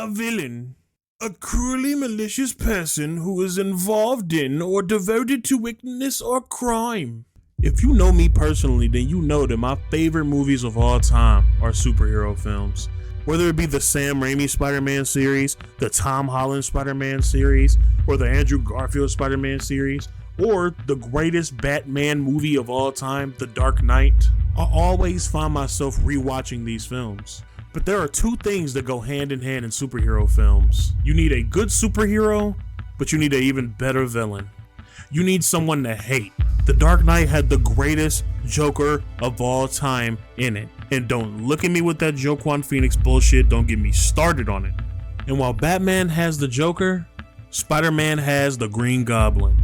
A villain. A cruelly malicious person who is involved in or devoted to wickedness or crime. If you know me personally, then you know that my favorite movies of all time are superhero films. Whether it be the Sam Raimi Spider-Man series, the Tom Holland Spider-Man series, or the Andrew Garfield Spider-Man series, or the greatest Batman movie of all time, The Dark Knight, I always find myself rewatching these films. But there are two things that go hand in hand in superhero films. You need a good superhero, but you need an even better villain. You need someone to hate. The Dark Knight had the greatest Joker of all time in it. And don't look at me with that Joaquin Phoenix bullshit, don't get me started on it. And while Batman has the Joker, Spider-Man has the Green Goblin.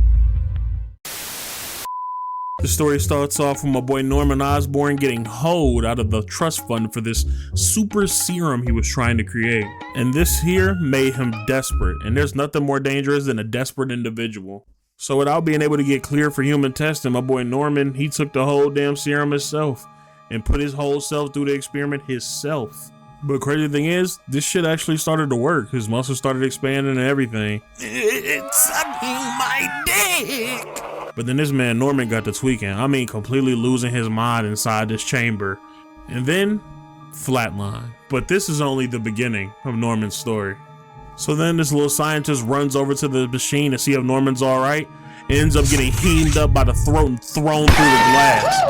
The story starts off with my boy Norman Osborn getting hoed out of the trust fund for this super serum he was trying to create. And this here made him desperate, and there's nothing more dangerous than a desperate individual. So without being able to get cleared for human testing, my boy Norman, he took the whole damn serum himself and put his whole self through the experiment himself. But crazy thing is, this shit actually started to work. His muscles started expanding and everything. It's sucking my dick! But then this man Norman got to tweaking. I mean, completely losing his mind inside this chamber. And then, flatline. But this is only the beginning of Norman's story. So then this little scientist runs over to the machine to see if Norman's alright. Ends up getting heamed up by the throat and thrown through the glass.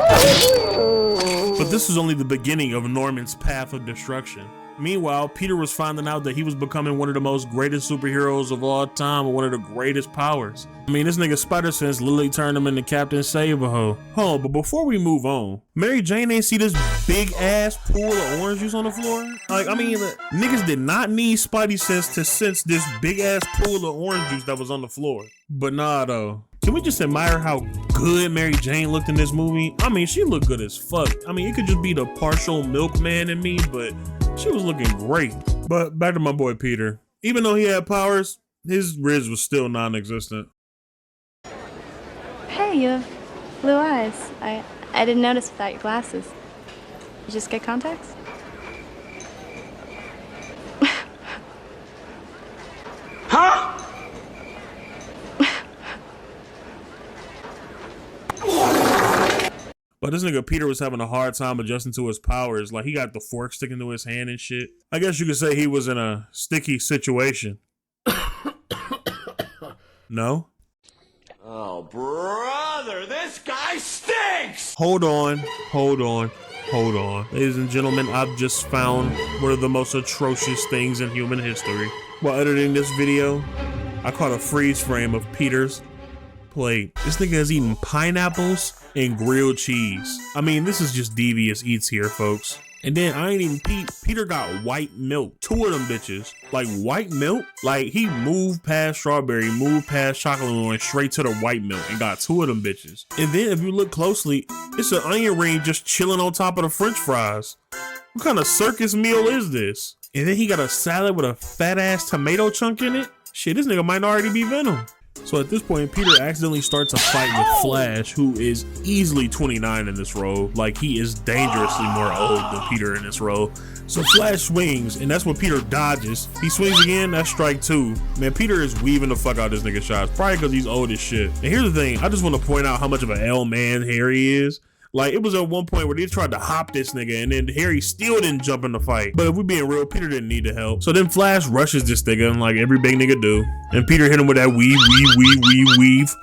But this is only the beginning of Norman's path of destruction. Meanwhile, Peter was finding out that he was becoming one of the most greatest superheroes of all time, with one of the greatest powers. I mean, this nigga Spider-Sense literally turned him into Captain Save-A-Ho. Hold on, but before we move on, Mary Jane ain't see this big ass pool of orange juice on the floor? Like, I mean, niggas did not need Spidey sense to sense this big ass pool of orange juice that was on the floor. But nah, though. Can we just admire how good Mary Jane looked in this movie? I mean, she looked good as fuck. I mean, it could just be the partial milkman in me, but she was looking great. But back to my boy Peter. Even though he had powers, his Riz was still non-existent. Hey, you have blue eyes. I didn't notice without your glasses. You just get contacts? Huh? But this nigga Peter was having a hard time adjusting to his powers. Like, he got the fork sticking to his hand and shit. I guess you could say he was in a sticky situation. No? Oh, brother, this guy stinks! Hold on. Ladies and gentlemen, I've just found one of the most atrocious things in human history. While editing this video, I caught a freeze frame of Peter's plate. This nigga is eating pineapples and grilled cheese. I mean, this is just devious eats here, folks. And then I ain't even Peter got white milk. 2 of them bitches. Like, white milk? Like, he moved past strawberry, moved past chocolate, and went straight to the white milk and got 2 of them bitches. And then if you look closely, it's an onion ring just chilling on top of the french fries. What kind of circus meal is this? And then he got a salad with a fat ass tomato chunk in it. Shit, this nigga might already be Venom. So at this point, Peter accidentally starts a fight with Flash, who is easily 29 in this role. Like, he is dangerously more old than Peter in this role. So Flash swings, and that's what Peter dodges. He swings again, that's strike 2. Man, Peter is weaving the fuck out this nigga shots, probably because he's old as shit. And here's the thing, I just want to point out how much of an L-man Harry is. Like, it was at one point where they tried to hop this nigga, and then Harry still didn't jump in the fight. But if we being real, Peter didn't need the help. So then Flash rushes this nigga, like every big nigga do. And Peter hit him with that weave,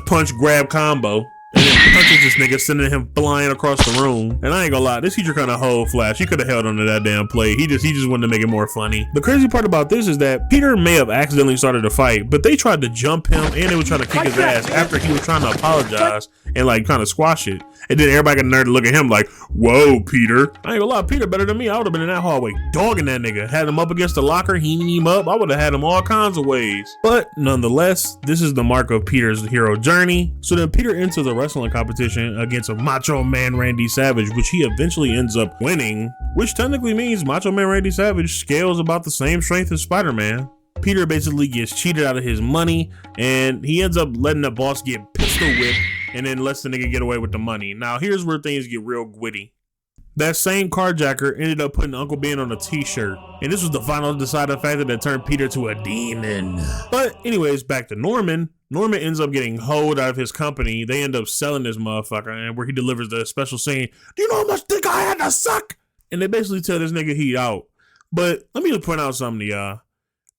punch, grab combo. And then punches this nigga, sending him flying across the room. And I ain't gonna lie, this teacher kind of hold Flash. He could have held onto that damn play. He just wanted to make it more funny. The crazy part about this is that Peter may have accidentally started a fight, but they tried to jump him and they were trying to kick his ass after he was trying to apologize and like kind of squash it. And then everybody got a nerd to look at him like, whoa, Peter. I ain't gonna lie, Peter better than me. I would have been in that hallway dogging that nigga. Had him up against the locker, heating him up. I would have had him all kinds of ways. But nonetheless, this is the mark of Peter's hero journey. So then Peter enters a wrestling competition against a Macho Man Randy Savage, which he eventually ends up winning, which technically means Macho Man Randy Savage scales about the same strength as Spider-Man. Peter basically gets cheated out of his money, and he ends up letting the boss get pistol whipped and then lets the nigga get away with the money. Now, here's where things get real gritty. That same carjacker ended up putting Uncle Ben on a t-shirt. And this was the final deciding factor that turned Peter to a demon. But anyways, back to Norman. Norman ends up getting hoed out of his company. They end up selling this motherfucker, and where he delivers the special saying, "Do you know how much dick I had to suck?" And they basically tell this nigga he out. But let me just point out something to y'all.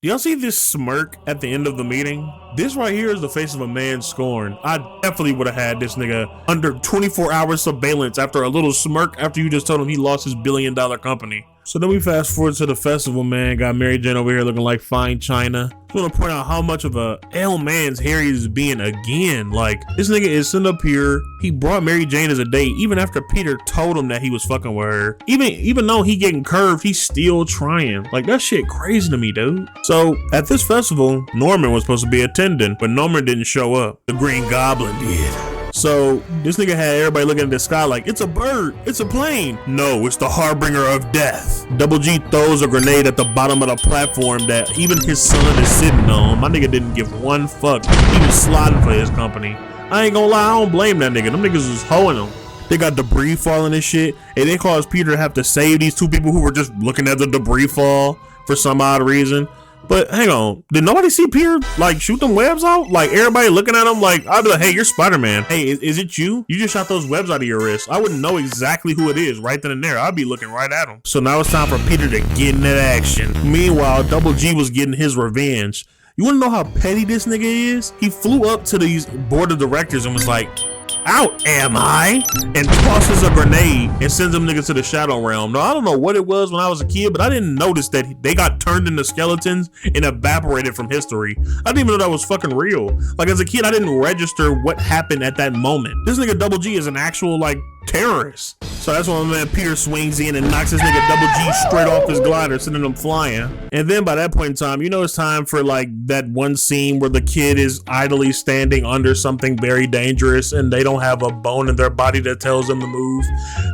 Do y'all see this smirk at the end of the meeting? This right here is the face of a man scorned. I definitely would have had this nigga under 24 hours surveillance after a little smirk after you just told him he lost his billion-dollar company. So then we fast forward to the festival, man. Got Mary Jane over here looking like fine china. Just want to point out how much of a L man's Harry is being again. Like, this nigga is sitting up here. He brought Mary Jane as a date, even after Peter told him that he was fucking with her. Even though he getting curved, he's still trying. Like, that shit crazy to me, dude. So at this festival, Norman was supposed to be attending, but Norman didn't show up. The Green Goblin did. So this nigga had everybody looking at the sky like, it's a bird, it's a plane. No, it's the harbinger of death. Double G throws a grenade at the bottom of the platform that even his son is sitting on. My nigga didn't give one fuck. He was sliding for his company. I ain't gonna lie, I don't blame that nigga. Them niggas was hoeing him. They got debris falling and shit, and they caused Peter to have to save these two people who were just looking at the debris fall for some odd reason. But hang on, did nobody see Peter like shoot them webs out? Like everybody looking at him like, I'd be like, hey, you're Spider-Man. Hey, is it you? You just shot those webs out of your wrist. I wouldn't know exactly who it is right then and there. I'd be looking right at him. So now it's time for Peter to get in that action. Meanwhile, Double G was getting his revenge. You wanna know how petty this nigga is? He flew up to these board of directors and was like, out am I? And tosses a grenade and sends them niggas to the shadow realm. Now, I don't know what it was when I was a kid, but I didn't notice that they got turned into skeletons and evaporated from history. I didn't even know that was fucking real. Like, as a kid, I didn't register what happened at that moment. This nigga Double G is an actual, like, terrorist. So that's when my man Peter swings in and knocks this nigga Double G straight off his glider, sending him flying. And then by that point in time, you know it's time for like that one scene where the kid is idly standing under something very dangerous and they don't have a bone in their body that tells them to move.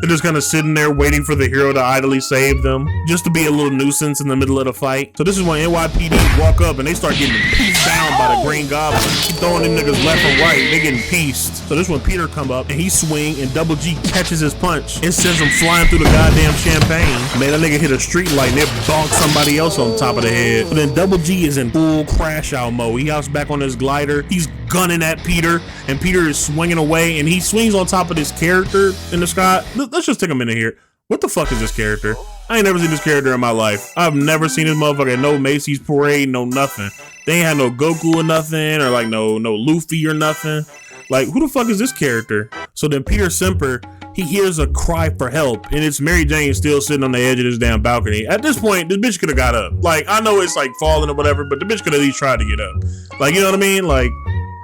They're just kind of sitting there waiting for the hero to idly save them, just to be a little nuisance in the middle of the fight. So this is when NYPD walk up and they start getting pieced down by the Green Goblin. Keep throwing them niggas left and right, they getting pieced. So this when Peter come up and he swing and Double G catches his punch and sends him flying through the goddamn champagne. Man, that nigga hit a street light and it bonked somebody else on top of the head. But then Double G is in full crash out mode. He hops back on his glider. He's gunning at Peter and Peter is swinging away and he swings on top of this character in the sky. Let's just take a minute here. What the fuck is this character? I ain't never seen this character in my life. I've never seen this motherfucker at no Macy's parade, no nothing. They ain't had no Goku or nothing, or like no Luffy or nothing. Like, who the fuck is this character? So then Peter Semper, he hears a cry for help, and it's Mary Jane still sitting on the edge of this damn balcony. At this point, this bitch could have got up. Like, I know it's like falling or whatever, but the bitch could at least try to get up. Like, you know what I mean? Like,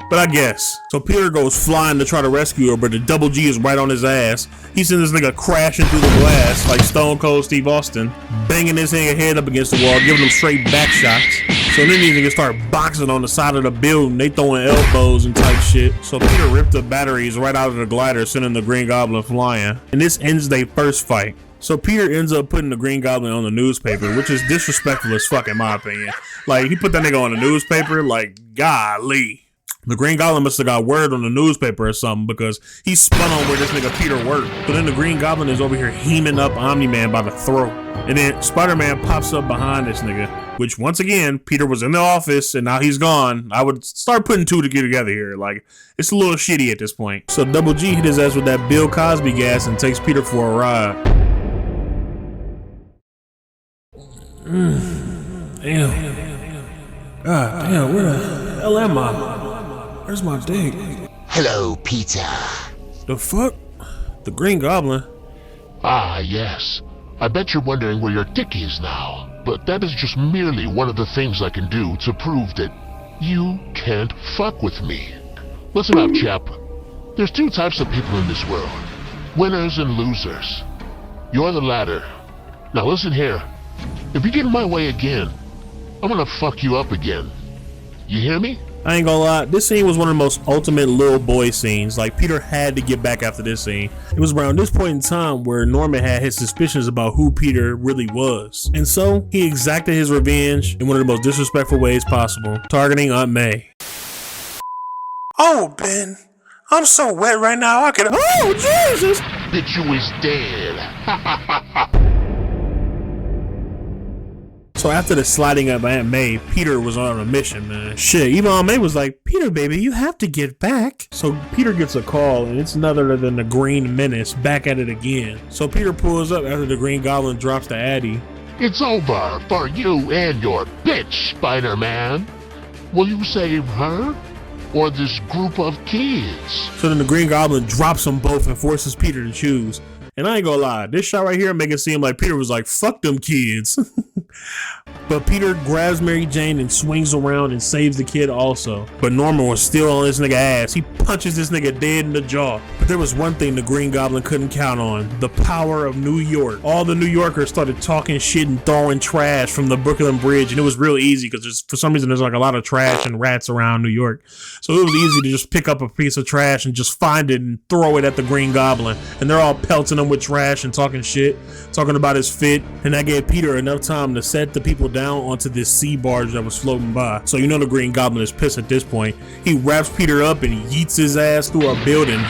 but I guess. So Peter goes flying to try to rescue her, but the Double G is right on his ass. He sends this nigga crashing through the glass like Stone Cold Steve Austin, banging his head up against the wall, giving him straight back shots. So then these niggas start boxing on the side of the building. They throwing elbows and type shit. So Peter ripped the batteries right out of the glider, sending the Green Goblin flying. And this ends their first fight. So Peter ends up putting the Green Goblin on the newspaper, which is disrespectful as fuck in my opinion. Like, he put that nigga on the newspaper, like, golly. The Green Goblin must have got word on the newspaper or something because he spun on where this nigga Peter worked. But then the Green Goblin is over here heaming up Omni-Man by the throat. And then Spider-Man pops up behind this nigga, which once again, Peter was in the office and now he's gone. I would start putting two together here. Like, it's a little shitty at this point. So Double G hit his ass with that Bill Cosby gas and takes Peter for a ride. Damn. God damn, where the hell am I? Where's my dick? Hello, Peter. The fuck? The Green Goblin? Ah, yes. I bet you're wondering where your dick is now. But that is just merely one of the things I can do to prove that you can't fuck with me. Listen up, chap. There's two types of people in this world. Winners and losers. You're the latter. Now listen here. If you get in my way again, I'm gonna fuck you up again. You hear me? I ain't gonna lie, this scene was one of the most ultimate little boy scenes. Like, Peter had to get back after this scene. It was around this point in time where Norman had his suspicions about who Peter really was. And so, he exacted his revenge in one of the most disrespectful ways possible, targeting Aunt May. Oh, Ben, I'm so wet right now, I could— Oh, Jesus! Bitch, you is dead. So after the sliding up Aunt May, Peter was on a mission, man. Shit, even Aunt May was like, Peter, baby, you have to get back. So Peter gets a call, and it's none other than the Green Menace back at it again. So Peter pulls up after the Green Goblin drops the Addy. It's over for you and your bitch, Spider-Man. Will you save her or this group of kids? So then the Green Goblin drops them both and forces Peter to choose. And I ain't gonna lie, this shot right here make it seem like Peter was like, fuck them kids. But Peter grabs Mary Jane and swings around and saves the kid also. But Norman was still on this nigga ass. He punches this nigga dead in the jaw. But there was one thing the Green Goblin couldn't count on: the power of New York. All the New Yorkers started talking shit and throwing trash from the Brooklyn Bridge, and it was real easy because for some reason there's like a lot of trash and rats around New York. So it was easy to just pick up a piece of trash and just find it and throw it at the Green Goblin. And they're all pelting him with trash and talking shit, talking about his fit. And that gave Peter enough time to set the people down onto this sea barge that was floating by. So you know the Green Goblin is pissed at this point. He wraps Peter up and yeets his ass through a building.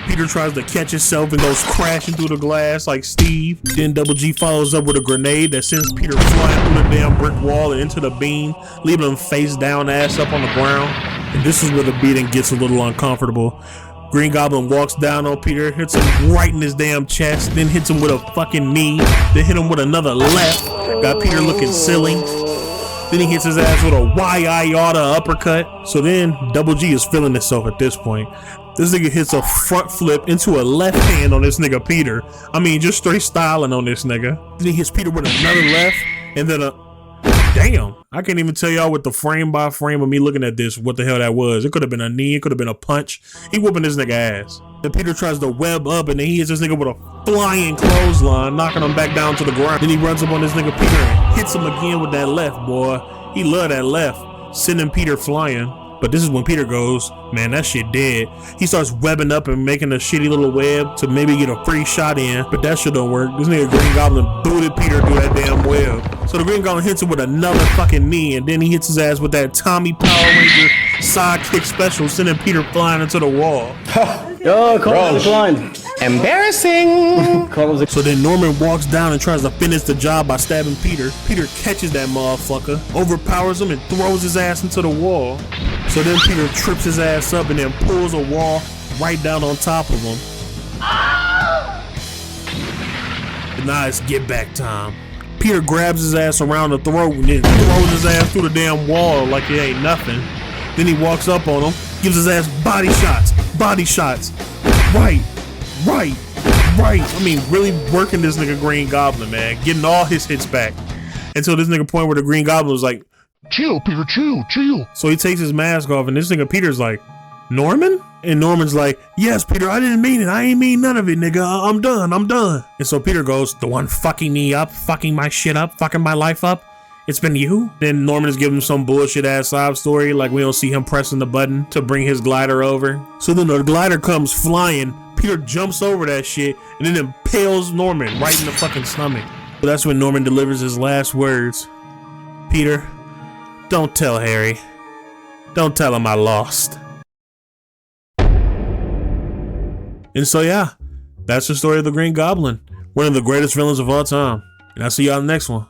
Peter tries to catch himself and goes crashing through the glass like Steve. Then Double G follows up with a grenade that sends Peter flying through the damn brick wall and into the beam, leaving him face down, ass up on the ground. And this is where the beating gets a little uncomfortable. Green Goblin walks down on Peter, hits him right in his damn chest, then hits him with a fucking knee, then hit him with another left. Got Peter looking silly. Then he hits his ass with a Y-I-Yada uppercut. So then Double G is feeling himself at this point. This nigga hits a front flip into a left hand on this nigga Peter. I mean, just straight styling on this nigga. Then he hits Peter with another left, and then damn, I can't even tell y'all with the frame by frame of me looking at this what the hell that was. It could have been a knee, it could have been a punch. He whooping this nigga ass. Then Peter tries to web up, and then he hits this nigga with a flying clothesline, knocking him back down to the ground. Then he runs up on this nigga Peter and hits him again with that left, boy. He love that left, sending Peter flying. But this is when Peter goes, man, that shit dead. He starts webbing up and making a shitty little web to maybe get a free shot in, but that shit don't work. This nigga Green Goblin booted Peter through that damn web. So the Green Goblin hits him with another fucking knee, and then he hits his ass with that Tommy Power Ranger sidekick special, sending Peter flying into the wall. Oh, Carl declined. Embarrassing. So then Norman walks down and tries to finish the job by stabbing Peter. Peter catches that motherfucker, overpowers him, and throws his ass into the wall. So then Peter trips his ass up and then pulls a wall right down on top of him. And now it's get back time. Peter grabs his ass around the throat and then throws his ass through the damn wall like it ain't nothing. Then he walks up on him, gives his ass body shots. Right. I mean, really working this nigga Green Goblin, man. Getting all his hits back. Until this nigga point where the Green Goblin was like, chill, Peter, chill. So he takes his mask off, and this nigga Peter's like, Norman? And Norman's like, yes, Peter, I didn't mean it. I ain't mean none of it, nigga. I'm done. And so Peter goes, the one fucking me up, fucking my shit up, fucking my life up. It's been you? Then Norman is giving him some bullshit ass sob story, like we don't see him pressing the button to bring his glider over. So then the glider comes flying, Peter jumps over that shit, and then impales Norman right in the fucking stomach. So that's when Norman delivers his last words. Peter, don't tell Harry. Don't tell him I lost. And so yeah, that's the story of the Green Goblin, one of the greatest villains of all time. And I'll see y'all in the next one.